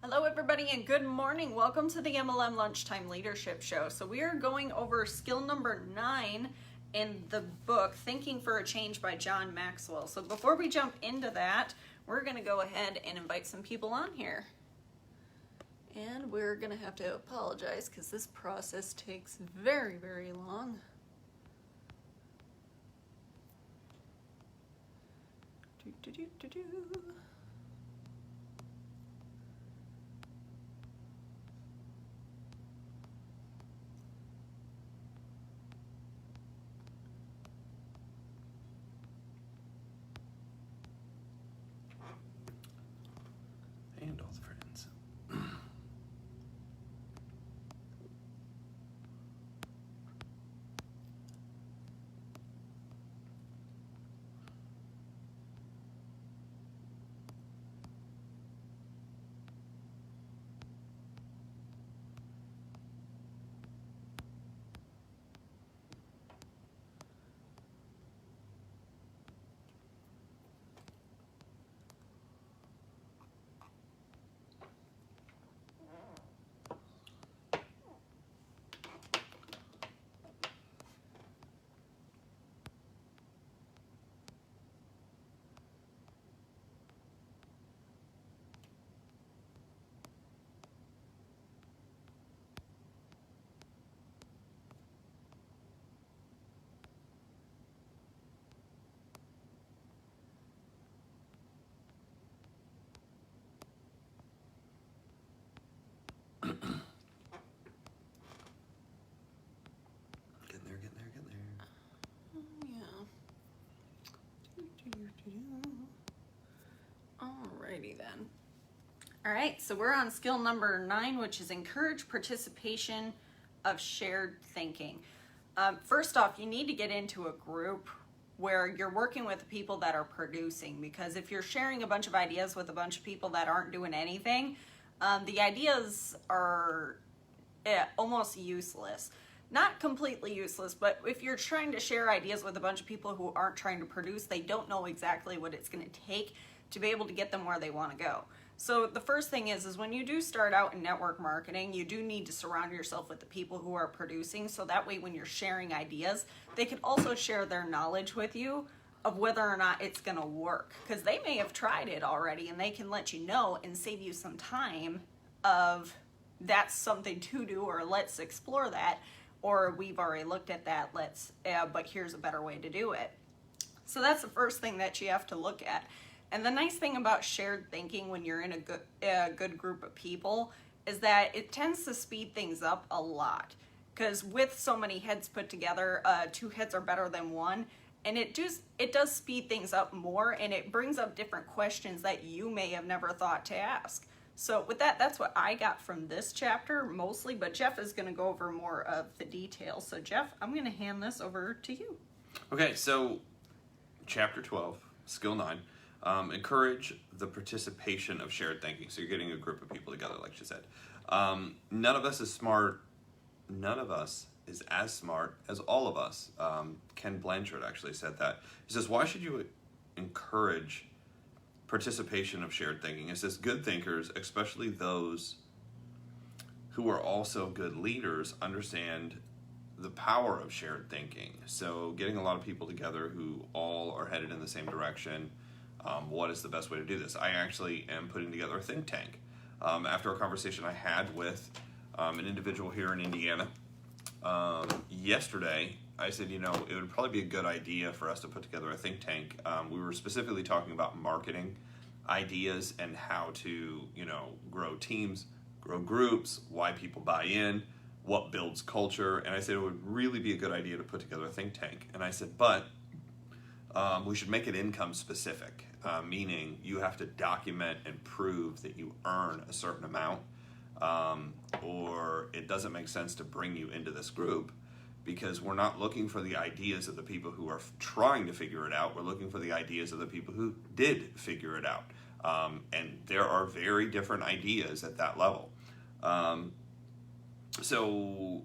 Hello everybody and good morning. Welcome to the MLM Lunchtime Leadership Show. So we are going over skill number 9 in the book, Thinking for a Change by John Maxwell. So before we jump into that, we're going to go ahead and invite some people on here. And we're going to have to apologize because this process takes very, very long. And all the friends. Getting Yeah. Alrighty then. Alright, so we're on skill number 9, which is encourage participation of shared thinking. First off, you need to get into a group where you're working with people that are producing, because if you're sharing a bunch of ideas with a bunch of people that aren't doing anything, the ideas are almost useless. Not completely useless, but if you're trying to share ideas with a bunch of people who aren't trying to produce, they don't know exactly what it's going to take to be able to get them where they want to go. So the first thing is when you do start out in network marketing, you do need to surround yourself with the people who are producing, so that way when you're sharing ideas, they can also share their knowledge with you of whether or not it's going to work, because they may have tried it already and they can let you know and save you some time of that's something to do, or let's explore that, or we've already looked at that, but here's a better way to do it. So that's the first thing that you have to look at. And the nice thing about shared thinking when you're in a good group of people is that it tends to speed things up a lot, because with so many heads put together, 2 heads are better than 1, and it does speed things up more, and it brings up different questions that you may have never thought to ask. So with that, that's what I got from this chapter mostly, but Jeff is going to go over more of the details. So Jeff, I'm going to hand this over to you. Okay, so chapter 12, skill 9, encourage the participation of shared thinking. So you're getting a group of people together, like she said. None of us is smart. None of us is as smart as all of us. Ken Blanchard actually said that. He says, why should you encourage participation of shared thinking? It says good thinkers, especially those who are also good leaders, understand the power of shared thinking. So getting a lot of people together who all are headed in the same direction, what is the best way to do this? I actually am putting together a think tank. After a conversation I had with an individual here in Indiana yesterday, I said, it would probably be a good idea for us to put together a think tank. We were specifically talking about marketing ideas and how to, grow teams, grow groups, why people buy in, what builds culture. And I said it would really be a good idea to put together a think tank. And I said, but we should make it income specific, meaning you have to document and prove that you earn a certain amount, or it doesn't make sense to bring you into this group, because we're not looking for the ideas of the people who are trying to figure it out. We're looking for the ideas of the people who did figure it out. And there are very different ideas at that level. So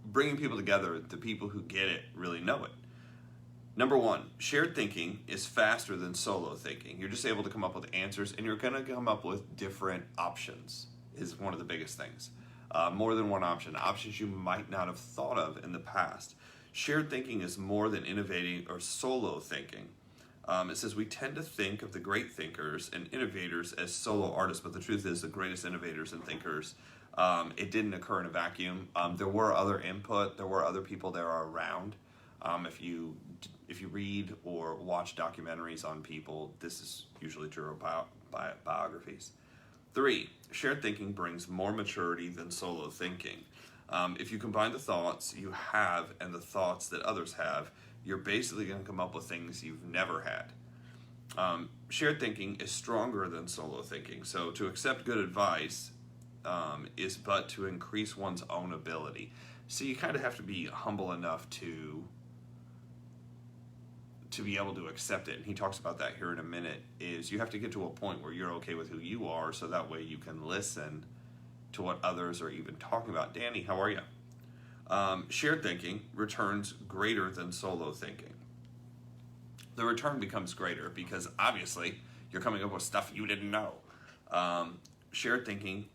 bringing people together, the people who get it really know it. Number 1, shared thinking is faster than solo thinking. You're just able to come up with answers, and you're going to come up with different options. is one of the biggest things. More than one option, options you might not have thought of in the past. Shared thinking is more than innovating or solo thinking. It says we tend to think of the great thinkers and innovators as solo artists, but the truth is the greatest innovators and thinkers, it didn't occur in a vacuum. There were other input, there were other people that are around. If you read or watch documentaries on people, this is usually true of biographies. 3, shared thinking brings more maturity than solo thinking. If you combine the thoughts you have and the thoughts that others have, you're basically going to come up with things you've never had. Shared thinking is stronger than solo thinking. So to accept good advice is but to increase one's own ability. So you kind of have to be humble enough to be able to accept it. And he talks about that here in a minute, is you have to get to a point where you're okay with who you are, so that way you can listen to what others are even talking about. Danny, how are you? Shared thinking returns greater than solo thinking. The return becomes greater because obviously you're coming up with stuff you didn't know. Shared thinking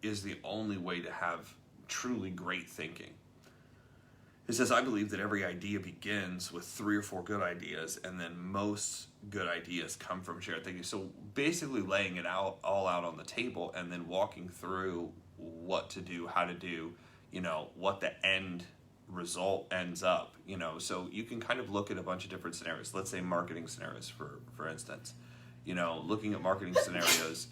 is the only way to have truly great thinking. It says, I believe that every idea begins with 3 or 4 good ideas, and then most good ideas come from shared thinking. So basically laying it all out on the table and then walking through what to do, how to do, what the end result ends up, so you can kind of look at a bunch of different scenarios. Let's say marketing scenarios, for instance, looking at marketing scenarios.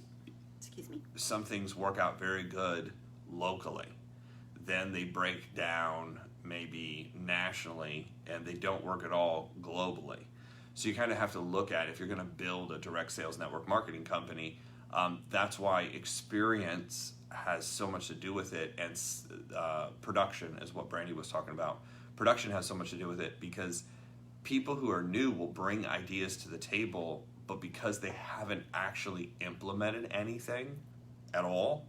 Excuse me. Some things work out very good locally. Then they break down maybe nationally, and they don't work at all globally. So you kind of have to look at, if you're going to build a direct sales network marketing company, that's why experience has so much to do with it, and production is what Brandy was talking about. Production has so much to do with it because people who are new will bring ideas to the table, but because they haven't actually implemented anything at all,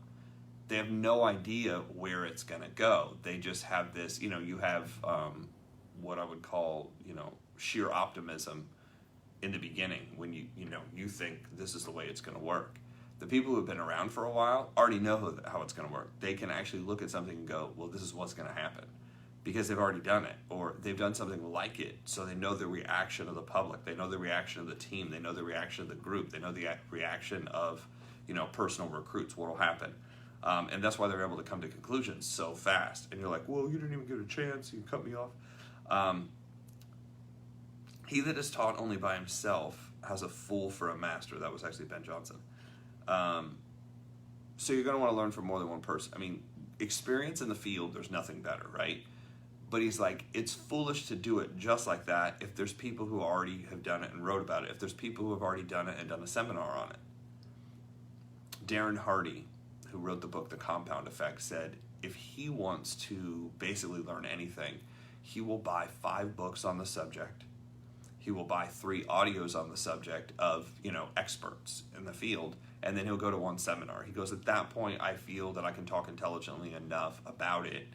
they have no idea where it's going to go. They just have this, you have what I would call, sheer optimism in the beginning when you think this is the way it's going to work. The people who have been around for a while already know how it's going to work. They can actually look at something and go, well, this is what's going to happen, because they've already done it, or they've done something like it. So they know the reaction of the public. They know the reaction of the team. They know the reaction of the group. They know the reaction of, personal recruits, what will happen. And that's why they're able to come to conclusions so fast. And you're like, well, you didn't even get a chance. You cut me off. He that is taught only by himself has a fool for a master. That was actually Ben Johnson. So you're going to want to learn from more than one person. I mean, experience in the field, there's nothing better, right? But he's like, it's foolish to do it just like that if there's people who already have done it and wrote about it, if there's people who have already done it and done a seminar on it. Darren Hardy, who wrote the book The Compound Effect, said if he wants to basically learn anything, he will buy 5 books on the subject. He will buy 3 audios on the subject of, experts in the field, and then he'll go to one seminar. He goes, at that point, I feel that I can talk intelligently enough about it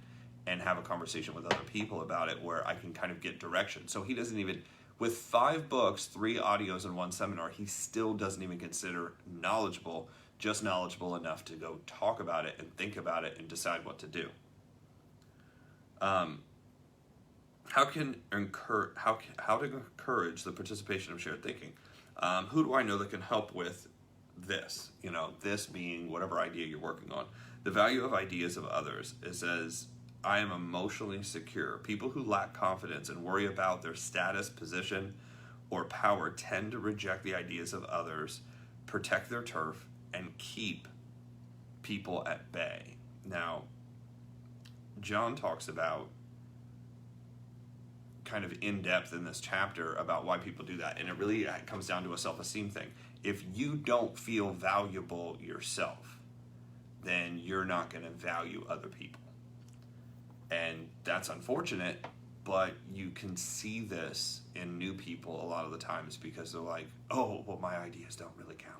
and have a conversation with other people about it where I can kind of get direction. So he doesn't even, with 5 books, 3 audios, and 1 seminar, he still doesn't even consider knowledgeable, just knowledgeable enough to go talk about it and think about it and decide what to do. How to encourage the participation of shared thinking? Who do I know that can help with this? This being whatever idea you're working on. The value of ideas of others. It says, I am emotionally secure. People who lack confidence and worry about their status, position, or power tend to reject the ideas of others, protect their turf, and keep people at bay. Now, John talks about kind of in depth in this chapter about why people do that, and it really comes down to a self-esteem thing. If you don't feel valuable yourself, then you're not going to value other people, and that's unfortunate. But you can see this in new people a lot of the times because they're like, oh, well, my ideas don't really count,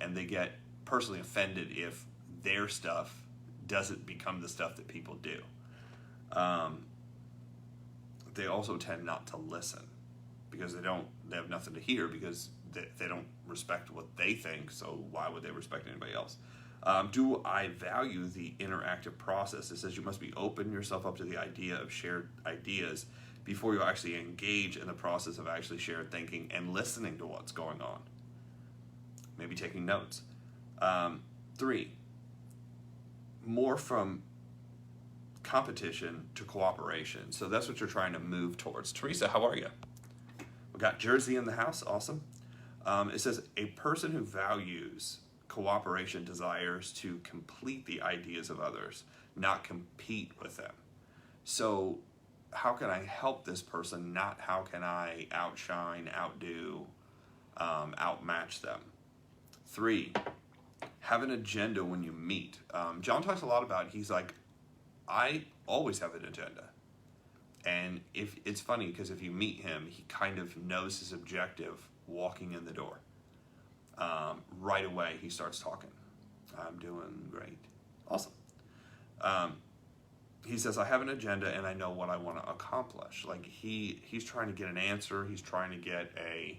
and they get personally offended if their stuff doesn't become the stuff that people do. They also tend not to listen because they have nothing to hear because they don't respect what they think, so why would they respect anybody else? Do I value the interactive process? It says you must be open yourself up to the idea of shared ideas before you actually engage in the process of actually shared thinking and listening to what's going on. Maybe taking notes. 3, more from competition to cooperation. So that's what you're trying to move towards. Teresa, how are you? We got Jersey in the house. Awesome. It says a person who values cooperation desires to complete the ideas of others, not compete with them. So how can I help this person? Not how can I outshine, outdo, outmatch them. 3, have an agenda when you meet. John talks a lot about, he's like, I always have an agenda. And if it's funny because if you meet him, he kind of knows his objective walking in the door. Right away, he starts talking. I'm doing great. Awesome. He says, I have an agenda and I know what I want to accomplish. Like he's trying to get an answer. He's trying to get a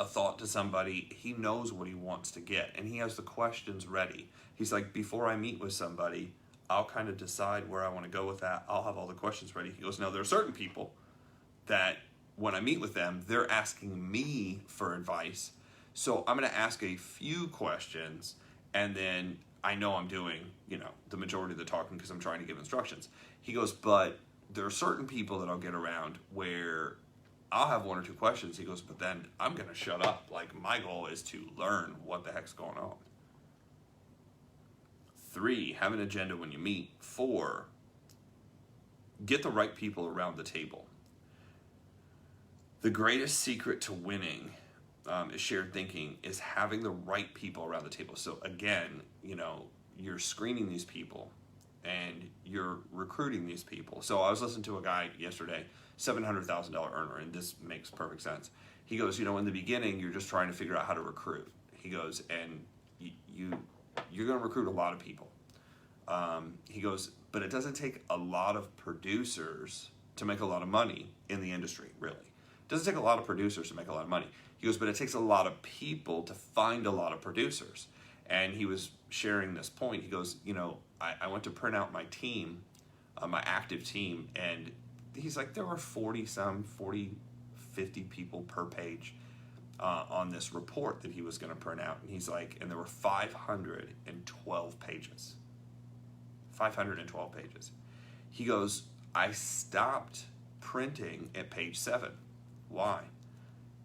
thought to somebody. He knows what he wants to get and he has the questions ready. He's like, before I meet with somebody, I'll kind of decide where I want to go with that. I'll have all the questions ready. He goes, now there are certain people that when I meet with them, they're asking me for advice. So I'm going to ask a few questions and then I know I'm doing, the majority of the talking because I'm trying to give instructions. He goes, but there are certain people that I'll get around where I'll have 1 or 2 questions. He goes, but then I'm going to shut up. Like my goal is to learn what the heck's going on. 3, have an agenda when you meet. 4, get the right people around the table. The greatest secret to winning is shared thinking, is having the right people around the table. So again, you're screening these people and you're recruiting these people. So I was listening to a guy yesterday, $700,000 earner, and this makes perfect sense. He goes, in the beginning, you're just trying to figure out how to recruit. He goes, and you're going to recruit a lot of people. He goes, but it doesn't take a lot of producers to make a lot of money in the industry, really. It doesn't take a lot of producers to make a lot of money. He goes, but it takes a lot of people to find a lot of producers. And he was sharing this point. He goes, I went to print out my team, my active team, and he's like, there were 40, 50 people per page on this report that he was going to print out. And he's like, and there were 512 pages. 512 pages. He goes, I stopped printing at page 7. Why?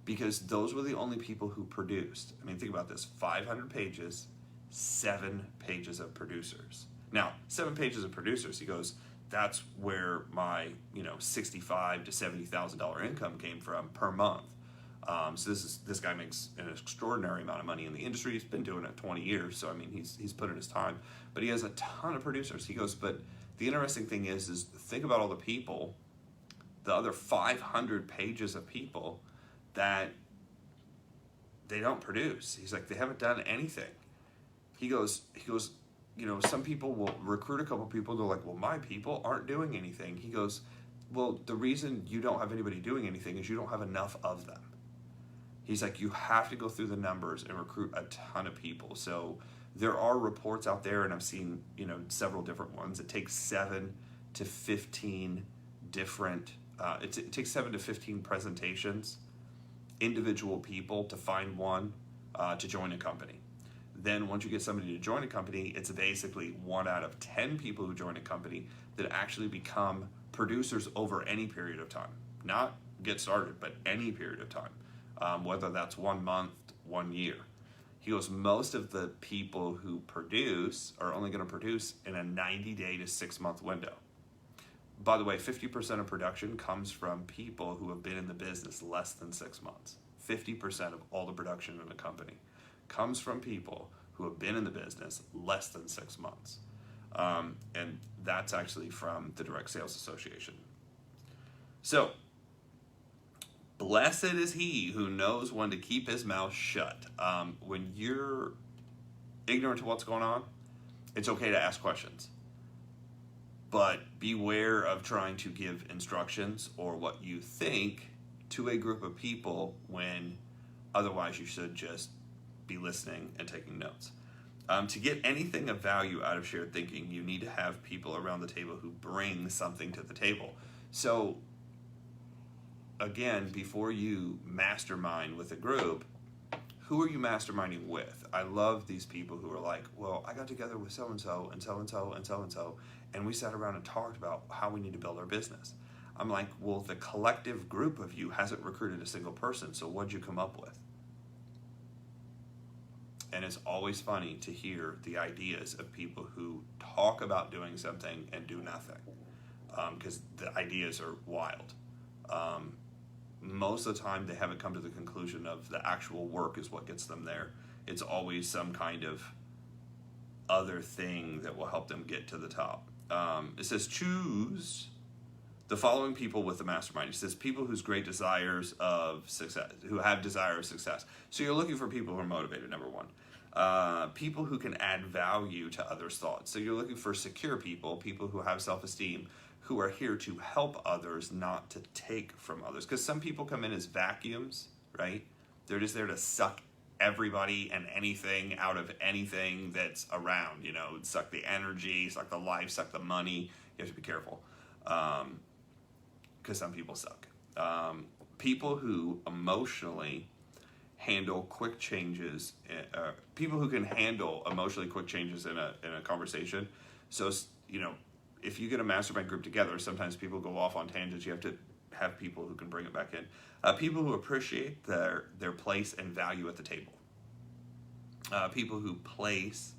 Because those were the only people who produced. I mean, think about this, 500 pages, 7 pages of producers. Now, 7 pages of producers, he goes, that's where my, $65,000 to $70,000 income came from per month. So this guy makes an extraordinary amount of money in the industry. He's been doing it 20 years, so I mean, he's put in his time. But he has a ton of producers. He goes, but the interesting thing is think about all the people, the other 500 pages of people that they don't produce. He's like, they haven't done anything. He goes, some people will recruit a couple people. They're like, well, my people aren't doing anything. He goes, well, the reason you don't have anybody doing anything is you don't have enough of them. He's like, you have to go through the numbers and recruit a ton of people. So there are reports out there, and I've seen, several different ones. It takes 7 to 15 different, it takes 7 to 15 presentations, individual people to find one to join a company. Then once you get somebody to join a company, it's basically 1 out of 10 people who join a company that actually become producers over any period of time. Not get started, but any period of time. Whether that's 1 month, 1 year. He goes, most of the people who produce are only going to produce in a 90-day to 6-month window. By the way, 50% of production comes from people who have been in the business less than 6 months. 50% of all the production in a company comes from people who have been in the business less than 6 months. And that's actually from the Direct Sales Association. So, blessed is he who knows when to keep his mouth shut. When you're ignorant to what's going on, it's okay to ask questions. But beware of trying to give instructions or what you think to a group of people when otherwise you should just be listening and taking notes. To get anything of value out of shared thinking, you need to have people around the table who bring something to the table. So again, before you mastermind with a group, who are you masterminding with? I love these people who are like, well, I got together with so-and-so and so-and-so and so-and-so, and we sat around and talked about how we need to build our business. I'm like, well, the collective group of you hasn't recruited a single person, so what'd you come up with? And it's always funny to hear the ideas of people who talk about doing something and do nothing, because the ideas are wild. Most of the time, they haven't come to the conclusion of the actual work is what gets them there. It's always some kind of other thing that will help them get to the top. It says, choose the following people with the mastermind. It says, people whose great desires of success, who have desire of success. So you're looking for people who are motivated, number one. People who can add value to others' thoughts. So you're looking for secure people, people who have self-esteem, who are here to help others, not to take from others. Because some people come in as vacuums, right? They're just there to suck everybody and anything out of anything that's around, suck the energy, suck the life, suck the money. You have to be careful, because some people suck. People who emotionally handle quick changes, people who can handle emotionally quick changes in a conversation. So, if you get a mastermind group together, sometimes people go off on tangents. You have to have people who can bring it back in. People who appreciate their place and value at the table. People who place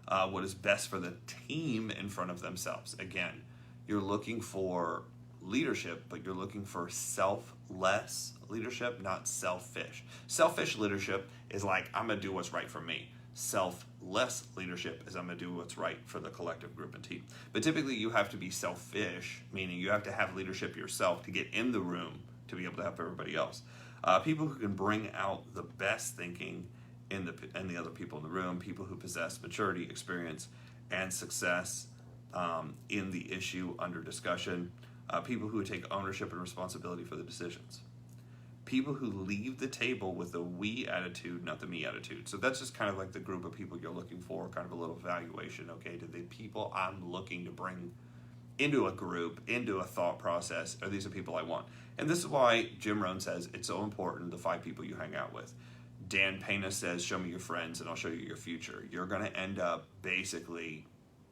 what is best for the team in front of themselves. Again, you're looking for leadership, but you're looking for selfless leadership, not selfish. Selfish leadership is like, I'm going to do what's right for me. Selfless leadership is I'm going to do what's right for the collective group and team. But typically you have to be selfish, meaning you have to have leadership yourself to get in the room to be able to help everybody else. People who can bring out the best thinking in the other people in the room, people who possess maturity, experience, and success in the issue under discussion, people who take ownership and responsibility for the decisions. People who leave the table with a we attitude, not the me attitude. So that's just kind of like the group of people you're looking for, kind of a little evaluation. Okay, do the people I'm looking to bring into a group, into a thought process, are these the people I want? And this is why Jim Rohn says it's so important, the 5 people you hang out with. Dan Pena says, show me your friends and I'll show you your future. You're going to end up basically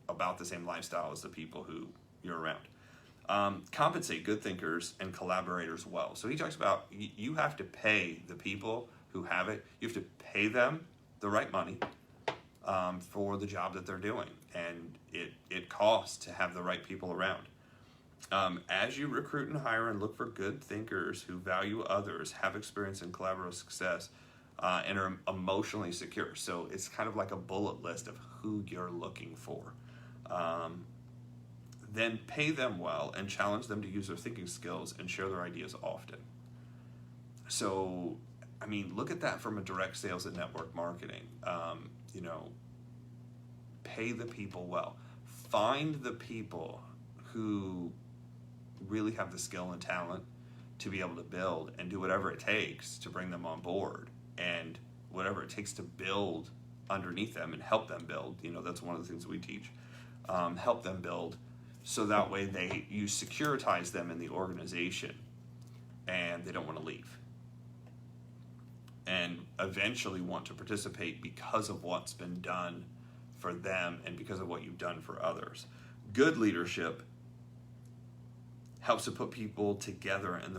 about the same lifestyle as the people who you're around. Compensate good thinkers and collaborators well. So he talks about you have to pay the people who have it. You have to pay them the right money for the job that they're doing. And it costs to have the right people around. As you recruit and hire and look for good thinkers who value others, have experience in collaborative success, and are emotionally secure. So it's kind of like a bullet list of who you're looking for. Then pay them well and challenge them to use their thinking skills and share their ideas often. So, look at that from a direct sales and network marketing. Pay the people well. Find the people who really have the skill and talent to be able to build and do whatever it takes to bring them on board and whatever it takes to build underneath them and help them build. That's one of the things we teach. Help them build. So that way you securitize them in the organization and they don't want to leave. And eventually want to participate because of what's been done for them and because of what you've done for others. Good leadership helps to put people together, and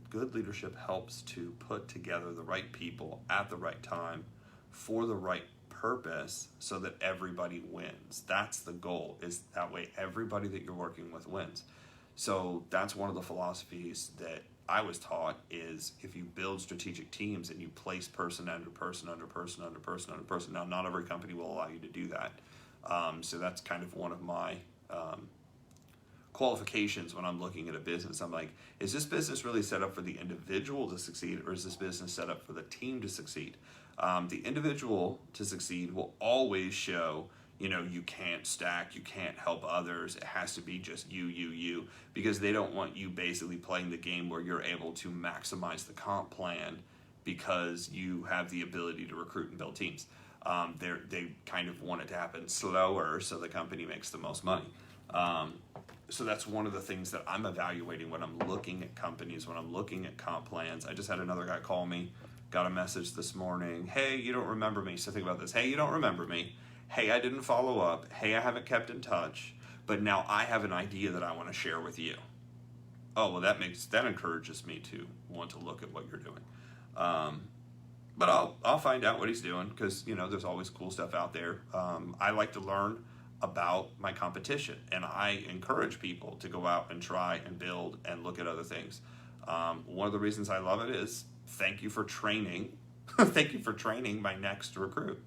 good leadership helps to put together the right people at the right time for the right purpose so that everybody wins. That's the goal, is that way everybody that you're working with wins. So that's one of the philosophies that I was taught, is if you build strategic teams and you place person under person under person under person under person. Now, not every company will allow you to do that. So that's kind of one of my qualifications when I'm looking at a business. I'm like, is this business really set up for the individual to succeed, or is this business set up for the team to succeed? The individual to succeed will always show, you can't stack, you can't help others. It has to be just you, because they don't want you basically playing the game where you're able to maximize the comp plan because you have the ability to recruit and build teams. They kind of want it to happen slower so the company makes the most money. So that's one of the things that I'm evaluating when I'm looking at companies, when I'm looking at comp plans. I just had another guy call me, got a message this morning. Hey, you don't remember me. So think about this. Hey, you don't remember me. Hey, I didn't follow up. Hey, I haven't kept in touch. But now I have an idea that I want to share with you. Oh, well, that encourages me to want to look at what you're doing. But I'll find out what he's doing, because there's always cool stuff out there. I like to learn about my competition, and I encourage people to go out and try and build and look at other things. One of the reasons I love it is thank you for training. Thank you for training my next recruit.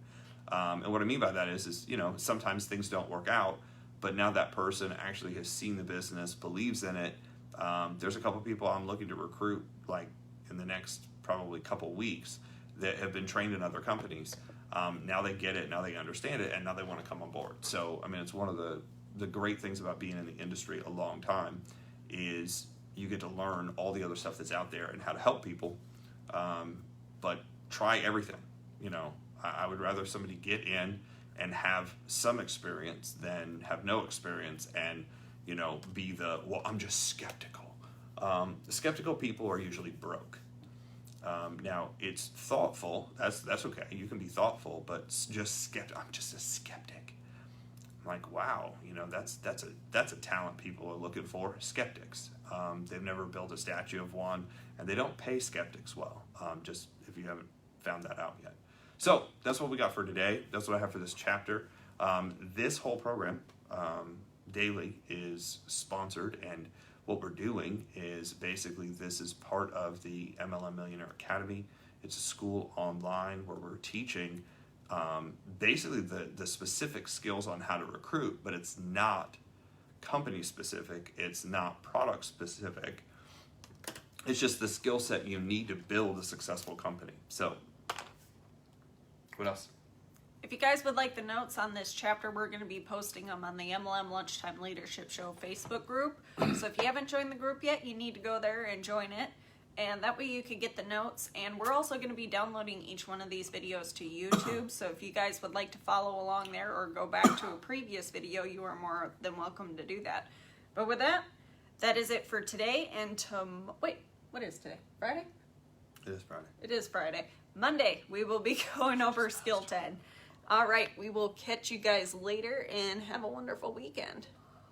And what I mean by that is sometimes things don't work out, but now that person actually has seen the business, believes in it. There's a couple people I'm looking to recruit like in the next probably couple weeks that have been trained in other companies. Now they get it, now they understand it, and now they want to come on board. So, it's one of the great things about being in the industry a long time is you get to learn all the other stuff that's out there and how to help people. But try everything. I would rather somebody get in and have some experience than have no experience and, be I'm just skeptical. Skeptical people are usually broke. Now it's thoughtful. That's okay. You can be thoughtful, but just I'm just a skeptic. I'm like, wow, that's a talent people are looking for. Skeptics. They've never built a statue of one, and they don't pay skeptics well. Just if you haven't found that out yet. So that's what we got for today. That's what I have for this chapter. This whole program, daily, is sponsored, and what we're doing is basically this is part of the MLM Millionaire Academy. It's a school online where we're teaching basically the specific skills on how to recruit, but it's not company specific. It's not product specific. It's just the skill set you need to build a successful company. So, what else? If you guys would like the notes on this chapter, we're going to be posting them on the MLM Lunchtime Leadership Show Facebook group. So if you haven't joined the group yet, you need to go there and join it. And that way you can get the notes. And we're also going to be downloading each one of these videos to YouTube. So if you guys would like to follow along there or go back to a previous video, you are more than welcome to do that. But with that, that is it for today. And wait, what is today? Friday? It is Friday. It is Friday. Monday, we will be going over Skill 10. All right, we will catch you guys later and have a wonderful weekend.